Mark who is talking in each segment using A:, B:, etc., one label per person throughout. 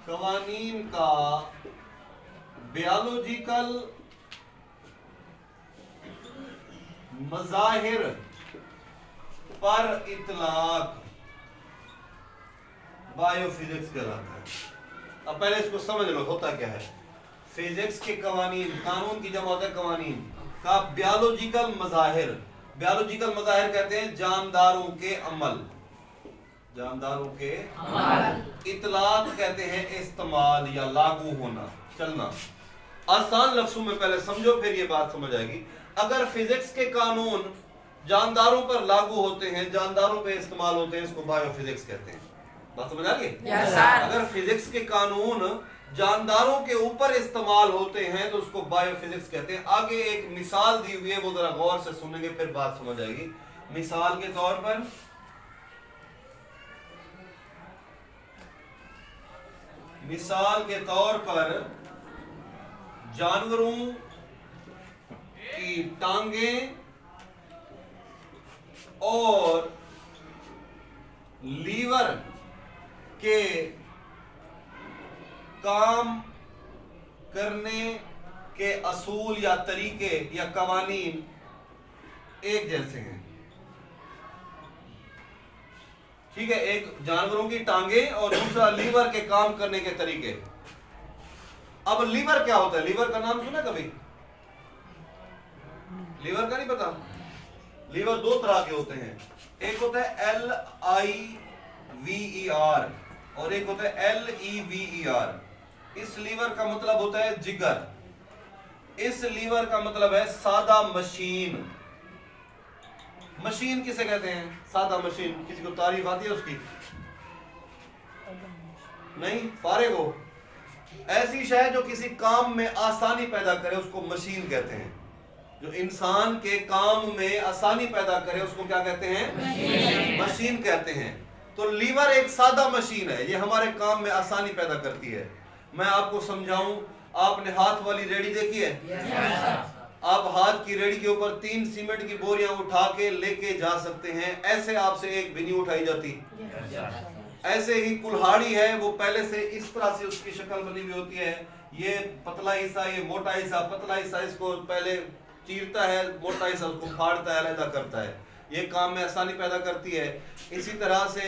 A: कवानीन का बायोलॉजिकल मज़ाहिर पर इतलाक बायोफिजिक्स कहलाता है। अब पहले इसको समझ लो होता क्या है। फिजिक्स के कवानीन, कानून की जमा होता है कवानीन का बायोलॉजिकल मज़ाहिर। बायोलॉजिकल मज़ाहिर कहते हैं जानदारों के अमल, जानदारों के अमल। इतलाक कहते हैं इस्तेमाल या लागू होना, चलना। आसान लफ्जों में पहले समझो फिर ये बात समझ आएगी। अगर फिजिक्स के कानून जानदारों पर लागू होते हैं, जानदारों पे इस्तेमाल होते हैं, इसको बायोफिजिक्स कहते हैं। बात समझ आ गई? अगर फिजिक्स के कानून जानदारों के ऊपर इस्तेमाल होते हैं तो उसको बायोफिजिक्स कहते हैं। आगे एक मिसाल दी हुई है, वो जरा गौर से सुनेंगे फिर बात समझ आएगी। मिसाल के तौर पर जानवरों की टांगें और लीवर के काम करने के असूल या तरीके या कवानीन एक जैसे हैं। ठीक है, एक जानवरों की टांगें और दूसरा लीवर के काम करने के तरीके। अब लीवर क्या होता है? लीवर का नाम सुना कभी? लीवर का नहीं पता? लीवर दो तरह के होते हैं, एक होता है LIVER और एक होता है LEVER। इस लीवर का मतलब होता है जिगर, इस लीवर का मतलब है सादा मशीन। मशीन किसे कहते हैं? सादा मशीन। किसी को तारीफ आती है उसकी? नहीं? फारिग हो, ऐसी शय जो किसी काम में आसानी पैदा करे उसको मशीन कहते हैं। जो इंसान के काम में आसानी पैदा करे उसको क्या कहते हैं? मशीन कहते हैं। तो लीवर एक सादा मशीन है, ये हमारे काम में आसानी पैदा करती है। मैं आपको समझाऊं, आपने हाथ वाली रेडी देखी है? आप हाथ की रेडी के ऊपर 3 सीमेंट की बोरियां उठा के लेके जा सकते हैं, ऐसे आपसे एक भी नहीं उठाई जाती। ऐसे ही कुल्हाड़ी है, वो पहले से इस तरह से उसकी शक्ल बनी हुई होती है, ये पतला हिस्सा, ये मोटा हिस्सा, पतला हिस्सा इसको पहले चीरता है, मोटा हिस्सा उसको फाड़ता है, अलग करता है। ये काम में आसानी पैदा करती है। इसी तरह से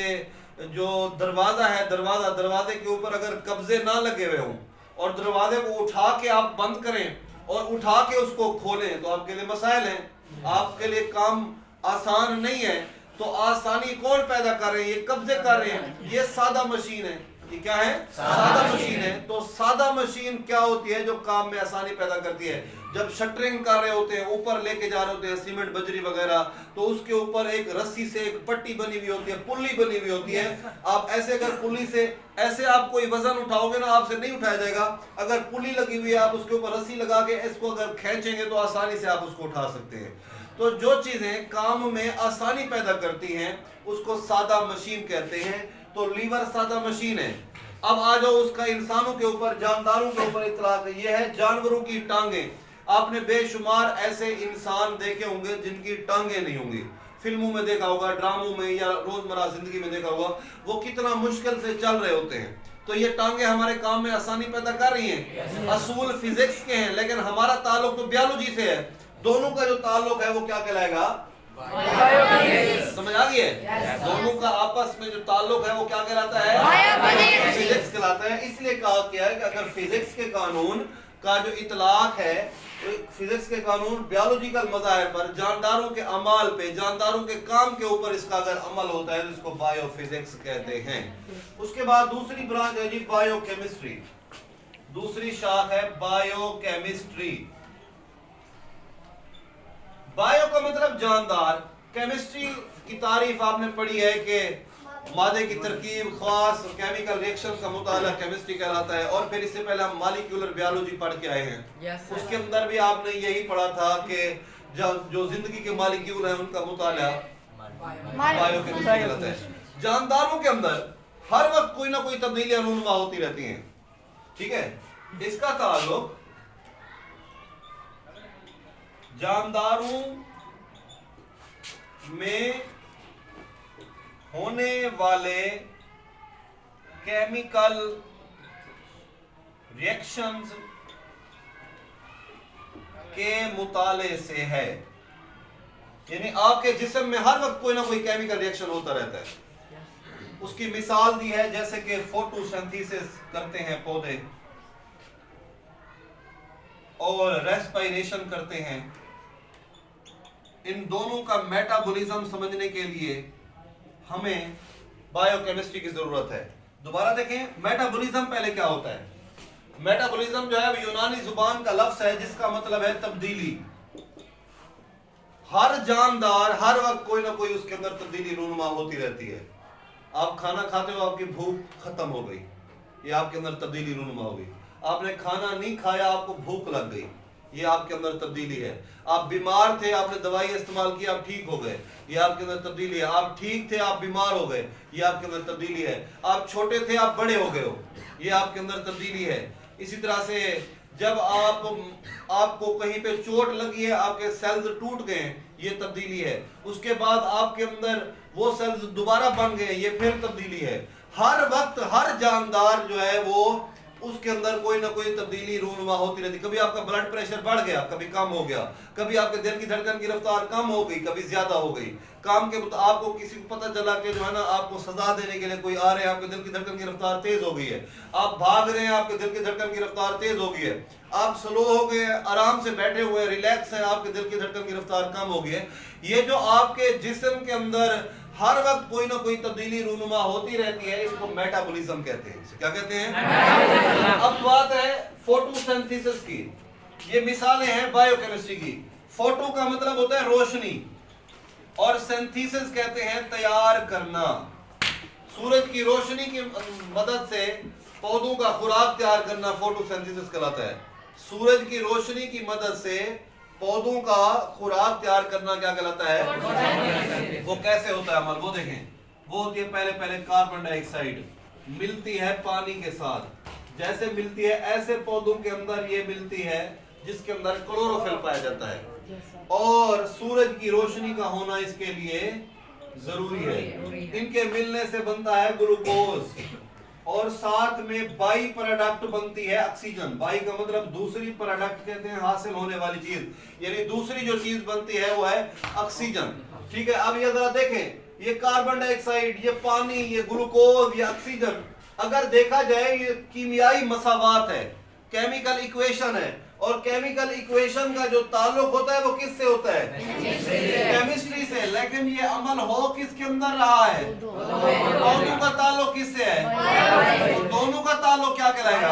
A: जो दरवाजा है, दरवाजे के ऊपर अगर कब्जे ना लगे हुए हों और दरवाजे को उठा के आप बंद करें और उठा के उसको खोलें तो आपके लिए मसाइल हैं, आपके लिए काम आसान नहीं है। तो आसानी कौन पैदा कर रहे हैं? ये कब्जे कर रहे हैं, ये सादा मशीन है। ये क्या है? सादा मशीन है। तो सादा मशीन क्या होती है? जो काम में आसानी पैदा करती है। जब शटरिंग कर रहे होते हैं, ऊपर लेके जा रहे होते हैं सीमेंट बजरी वगैरह, तो उसके ऊपर एक रस्सी से एक पट्टी बनी हुई होती है, पुल्ली बनी हुई होती है। आप ऐसे अगर पुल्ली से ऐसे आप कोई वजन उठाओगे ना, आपसे नहीं उठाया जाएगा। अगर पुल्ली लगी हुई है, आप उसके ऊपर रस्सी लगा के इसको अगर खींचेंगे तो आसानी से आप उसको उठा सकते हैं। तो जो चीजें काम में आसानी पैदा करती हैं उसको सादा मशीन कहते हैं। तो लीवर सादा मशीन है। अब आ जाओ उसका इंसानों के ऊपर, जानदारों के ऊपर इतलाक। ये है जानवरों की टांगें। आपने बेशुमार ऐसे इंसान देखे होंगे जिनकी टांगें नहीं होंगी। फिल्मों में देखा होगा, ड्रामों में या रोजमर्रा जिंदगी में देखा होगा, वो कितना मुश्किल से चल रहे होते हैं। तो ये टांगे हमारे काम में आसानी पैदा कर रही हैं। असूल फिजिक्स के हैं, लेकिन हमारा ताल्लुक तो बायोलॉजी से है। दोनों का जो ताल्लुक है वो क्या कहलाएगा? समझ आ गई है? दोनों का आपस में जो ताल्लुक है वो क्या कहलाता है? फिजिक्स कहलाता है। इसलिए कहा गया है कि अगर फिजिक्स के कानून का जो इतलाक है, तो फिजिक्स के कानून बायोलॉजिकल मज़ाहिर पर, जानदारों के अमाल पे, जानदारों के काम के ऊपर इसका अगर अमल होता है तो इसको बायोफिजिक्स कहते हैं। उसके बाद दूसरी ब्रांच है जी बायोकेमिस्ट्री। दूसरी शाख है बायोकेमिस्ट्री। बायो का मतलब जानदार। केमिस्ट्री की तारीफ आपने पढ़ी है कि मादे की तरकीब, खास केमिकल रिएक्शन का मुताला केमिस्ट्री कहलाता है। और फिर इससे पहले हम मॉलिक्यूलर बायोलॉजी पढ़ के आए हैं। उसके अंदर भी आपने यही पढ़ा था कि जो जिंदगी के मॉलिक्यूल हैं उनका मुताला बायोकेमिस्ट्री कहलाता है। जानदारों के अंदर हर वक्त कोई ना कोई तब्दीलियां रूनुमा होती रहती हैं। ठीक है, इसका ताल्लुक जानदारों में होने वाले केमिकल रिएक्शंस के मुताले से है, यानी आपके जिस्म में हर वक्त कोई ना कोई केमिकल रिएक्शन होता रहता है। उसकी मिसाल दी है जैसे कि फोटोसिंथेसिस करते हैं पौधे और रेस्पिरेशन करते हैं। इन दोनों का मेटाबॉलिज्म समझने के लिए हमें बायोकेमिस्ट्री की जरूरत है। दोबारा देखें, मेटाबॉलिज्म पहले क्या होता है? मेटाबॉलिज्म जो है वो यूनानी जुबान का लफ्ज है जिसका मतलब है तब्दीली। हर जानदार हर वक्त कोई ना कोई उसके अंदर तब्दीली रूनुमा होती रहती है। आप खाना खाते हो, आपकी भूख खत्म हो गई, ये आपके अंदर तब्दीली रूनुमा हो गई। आपने खाना नहीं खाया, आपको भूख लग गई, ये आपके अंदर तब्दीली है। आप बीमार थे, आपने दवाई इस्तेमाल की, आप ठीक हो गए, ये आपके अंदर तब्दीली है। आप ठीक थे, आप बीमार हो गए, ये आपके अंदर तब्दीली है। आप छोटे थे, आप बड़े हो गए हो, ये आपके अंदर तब्दीली है। इसी तरह से जब आपको कहीं पे चोट लगी है, आपके सेल्स टूट गए, ये तब्दीली है। उसके बाद आपके अंदर वो सेल्स दोबारा बन गए, ये फिर तब्दीली है। हर वक्त हर जानदार जो है वो उसके अंदर कोई ना कोई तब्दीली रूनुमा होती रहती। कभी आपका ब्लड प्रेशर बढ़ गया, कभी कम हो गया, कभी आपके दिल की धड़कन की रफ्तार कम हो गई, कभी ज्यादा हो गई। काम के आपको किसी को पता चला कि जो है ना आपको सजा देने के लिए कोई आ रहे हैं, आपके दिल की धड़कन की रफ्तार तेज हो गई है, आप भाग रहे हैं, आपके दिल की धड़कन की रफ्तार तेज हो गई है। आप स्लो हो गए, आराम से बैठे हुए रिलैक्स हैं, आपके दिल की धड़कन की रफ्तार कम हो गई है। ये जो आपके जिस्म के अंदर हर वक्त कोई ना कोई तब्दीली रूनुमा होती रहती है, इसको मेटाबॉलिज्म कहते हैं। इसे क्या कहते हैं? अब बात है फोटोसिंथेसिस की। ये मिसालें हैं बायोकेमिस्ट्री की। फोटो का मतलब होता है रोशनी और सिंथेसिस कहते हैं तैयार करना। सूरज की रोशनी की मदद से पौधों का खुराक तैयार करना फोटोसिंथेसिस कहलाता है। सूरज की रोशनी की मदद से पौधों का खुराक तैयार करना क्या कहलाता है? वो कैसे होता है अमल, वो देखें। वो होती है पहले कार्बन डाइऑक्साइड मिलती है पानी के साथ, जैसे मिलती है ऐसे पौधों के अंदर ये मिलती है जिसके अंदर क्लोरोफिल पाया जाता है, और सूरज की रोशनी का होना इसके लिए जरूरी है। इनके मिलने से बनता है ग्लूकोज, और साथ में बाई प्रोडक्ट बनती है ऑक्सीजन। बाई का मतलब दूसरी प्रोडक्ट कहते हैं हासिल होने वाली चीज, यानी दूसरी जो चीज बनती है वो है ऑक्सीजन। ठीक है, अब ये जरा देखें, ये कार्बन डाइऑक्साइड, ये पानी, ये ग्लूकोज, ये ऑक्सीजन, अगर देखा जाए ये कीमियाई मसावात है, केमिकल इक्वेशन है। और केमिकल इक्वेशन का जो ताल्लुक होता है वो किससे होता है? केमिस्ट्री से। लेकिन ये अमल हो किसके अंदर रहा है? दोनों का ताल्लुक किससे है? दोनों का ताल्लुक क्या कहलाएगा?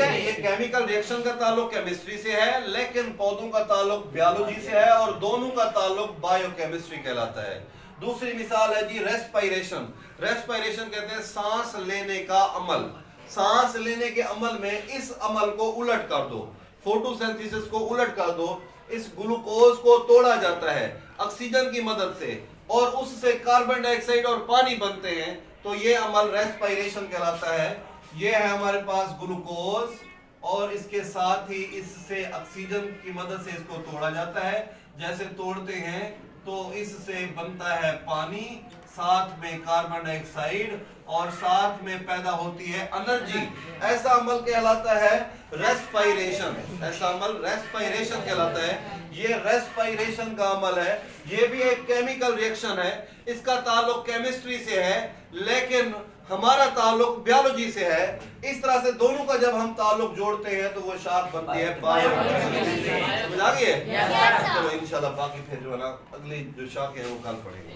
A: ये केमिकल रिएक्शन का ताल्लुक केमिस्ट्री से है, लेकिन पौधों का ताल्लुक बायोलॉजी से है, और दोनों का ताल्लुक बायोकेमिस्ट्री कहलाता है। दूसरी मिसाल है जी रेस्पिरेशन। रेस्पिरेशन कहते हैं सांस लेने का अमल। सांस लेने के अमल में इस अमल को उलट कर दो, फोटोसिंथेसिस को उलट कर दो। इस ग्लूकोज को तोड़ा जाता है ऑक्सीजन की मदद से, और उससे कार्बन डाइऑक्साइड और पानी बनते हैं, तो ये अमल रेस्पिरेशन कहलाता है। ये है हमारे पास ग्लूकोज, और इसके साथ ही इससे ऑक्सीजन की मदद से इसको तोड़ा जाता है। जैसे तोड़ते हैं तो इससे बनता है पानी, साथ में कार्बन डाइऑक्साइड, और साथ में पैदा होती है एनर्जी। ऐसा अमल कहलाता है रेस्पिरेशन। ऐसा अमल रेस्पिरेशन कहलाता है। ये रेस्पिरेशन का अमल है, ये भी एक केमिकल रिएक्शन है। इसका ताल्लुक केमिस्ट्री से है, लेकिन हमारा ताल्लुक बायोलॉजी से है। इस तरह से दोनों का जब हम ताल्लुक जोड़ते हैं तो वो शाख बनती है बायोकेमिस्ट्री। समझ आ गई है? चलो इंशाल्लाह बाकी फिर जो है ना अगली जो शाख है वो कल पढ़ेंगे।